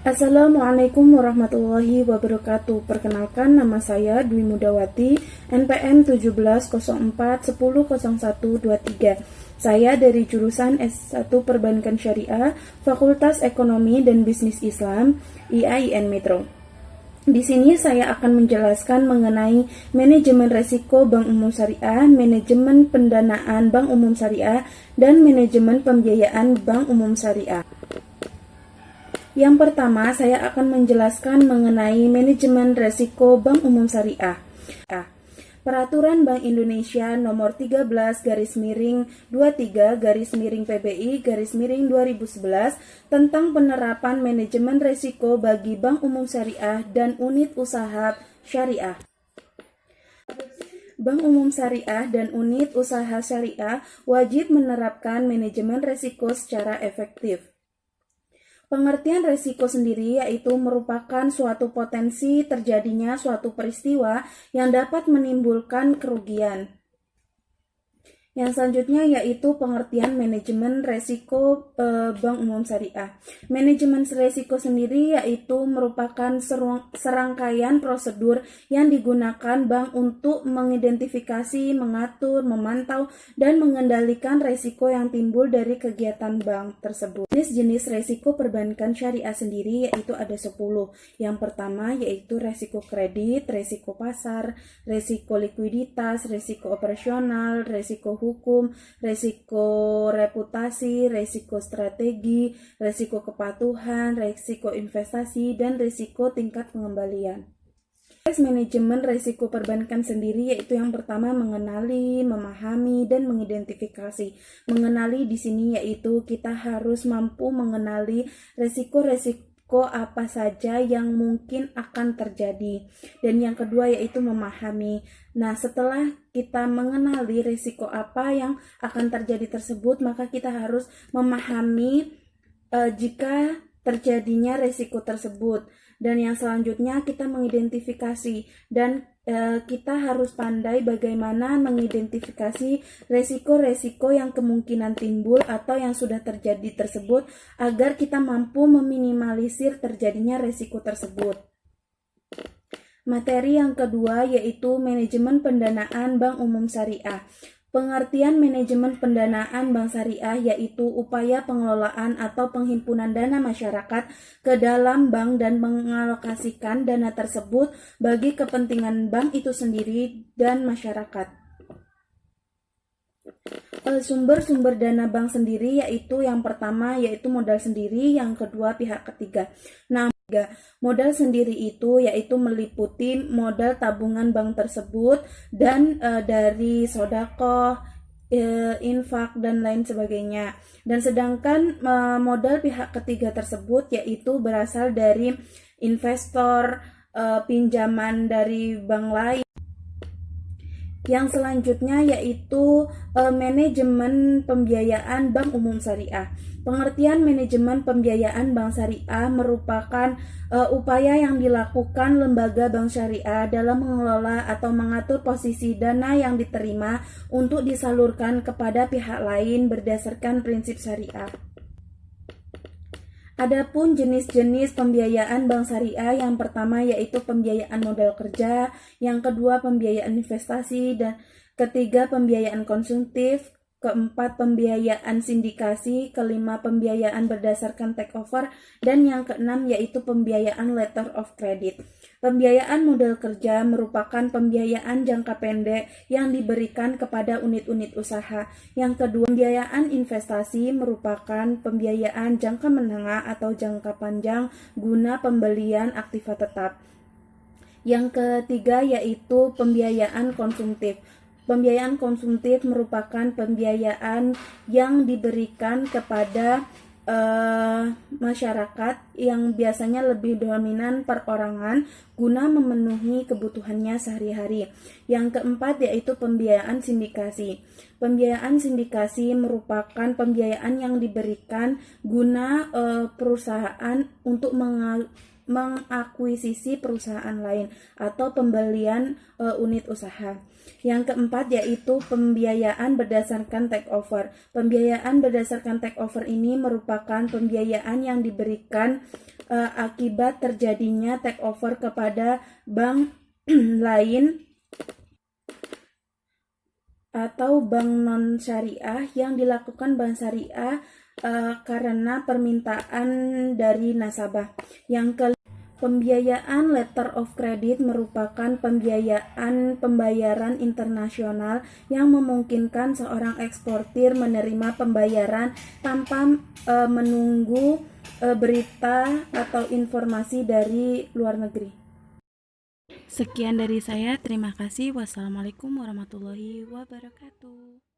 Assalamualaikum warahmatullahi wabarakatuh. Perkenalkan, nama saya Dwi Mudawati, NPM 1704100123. Saya dari jurusan S1 Perbankan Syariah, Fakultas Ekonomi dan Bisnis Islam, IAIN Metro. Di sini saya akan menjelaskan mengenai manajemen resiko Bank Umum Syariah, manajemen pendanaan Bank Umum Syariah, dan manajemen pembiayaan Bank Umum Syariah. Yang pertama, saya akan menjelaskan mengenai manajemen resiko Bank Umum Syariah. Peraturan Bank Indonesia Nomor 13/23/PBI/2011 tentang penerapan manajemen resiko bagi Bank Umum Syariah dan unit usaha syariah. Bank Umum Syariah dan unit usaha syariah wajib menerapkan manajemen resiko secara efektif. Pengertian resiko sendiri yaitu merupakan suatu potensi terjadinya suatu peristiwa yang dapat menimbulkan kerugian. Yang selanjutnya yaitu pengertian manajemen resiko Bank Umum Syariah. Manajemen resiko sendiri yaitu merupakan serangkaian prosedur yang digunakan bank untuk mengidentifikasi, mengatur, memantau, dan mengendalikan resiko yang timbul dari kegiatan bank tersebut. Jenis resiko perbankan syariah sendiri yaitu ada 10. Yang pertama yaitu resiko kredit, resiko pasar, resiko likuiditas, resiko operasional, resiko hukum, resiko reputasi, resiko strategi, resiko kepatuhan, resiko investasi, dan resiko tingkat pengembalian. Manajemen resiko perbankan sendiri yaitu yang pertama mengenali, memahami, dan mengidentifikasi. Mengenali di sini yaitu kita harus mampu mengenali resiko apa saja yang mungkin akan terjadi. Dan yang kedua yaitu memahami. Nah, setelah kita mengenali risiko apa yang akan terjadi tersebut, maka kita harus memahami jika terjadinya risiko tersebut. Dan yang selanjutnya kita mengidentifikasi dan kita harus pandai bagaimana mengidentifikasi resiko-resiko yang kemungkinan timbul atau yang sudah terjadi tersebut agar kita mampu meminimalisir terjadinya resiko tersebut. Materi yang kedua yaitu manajemen pendanaan Bank Umum Syariah. Pengertian manajemen pendanaan bank syariah yaitu upaya pengelolaan atau penghimpunan dana masyarakat ke dalam bank dan mengalokasikan dana tersebut bagi kepentingan bank itu sendiri dan masyarakat. Sumber-sumber dana bank sendiri yaitu yang pertama yaitu modal sendiri, yang kedua pihak ketiga. Nah, modal sendiri itu yaitu meliputi modal tabungan bank tersebut dan dari sedekah, infak, dan lain sebagainya. Dan sedangkan modal pihak ketiga tersebut yaitu berasal dari investor, pinjaman dari bank lain. Yang selanjutnya yaitu manajemen pembiayaan Bank Umum Syariah. Pengertian manajemen pembiayaan bank syariah merupakan upaya yang dilakukan lembaga bank syariah dalam mengelola atau mengatur posisi dana yang diterima untuk disalurkan kepada pihak lain berdasarkan prinsip syariah. Adapun jenis-jenis pembiayaan bank syariah, yang pertama yaitu pembiayaan modal kerja, yang kedua pembiayaan investasi, dan ketiga pembiayaan konsumtif, keempat pembiayaan sindikasi, kelima pembiayaan berdasarkan takeover, dan yang keenam yaitu pembiayaan letter of credit. Pembiayaan modal kerja merupakan pembiayaan jangka pendek yang diberikan kepada unit-unit usaha. Yang kedua, pembiayaan investasi merupakan pembiayaan jangka menengah atau jangka panjang guna pembelian aktiva tetap. Yang ketiga yaitu pembiayaan konsumtif. Pembiayaan konsumtif merupakan pembiayaan yang diberikan kepada masyarakat yang biasanya lebih dominan perorangan guna memenuhi kebutuhannya sehari-hari. Yang keempat yaitu pembiayaan sindikasi. Pembiayaan sindikasi merupakan pembiayaan yang diberikan guna perusahaan untuk mengakuisisi perusahaan lain atau pembelian unit usaha. Yang keempat yaitu pembiayaan berdasarkan takeover. Pembiayaan berdasarkan takeover ini merupakan pembiayaan yang diberikan akibat terjadinya takeover kepada bank lain atau bank non-syariah yang dilakukan bank syariah karena permintaan dari nasabah. Yang pembiayaan letter of credit merupakan pembayaran internasional yang memungkinkan seorang eksportir menerima pembayaran tanpa menunggu berita atau informasi dari luar negeri. Sekian dari saya, terima kasih. Wassalamualaikum warahmatullahi wabarakatuh.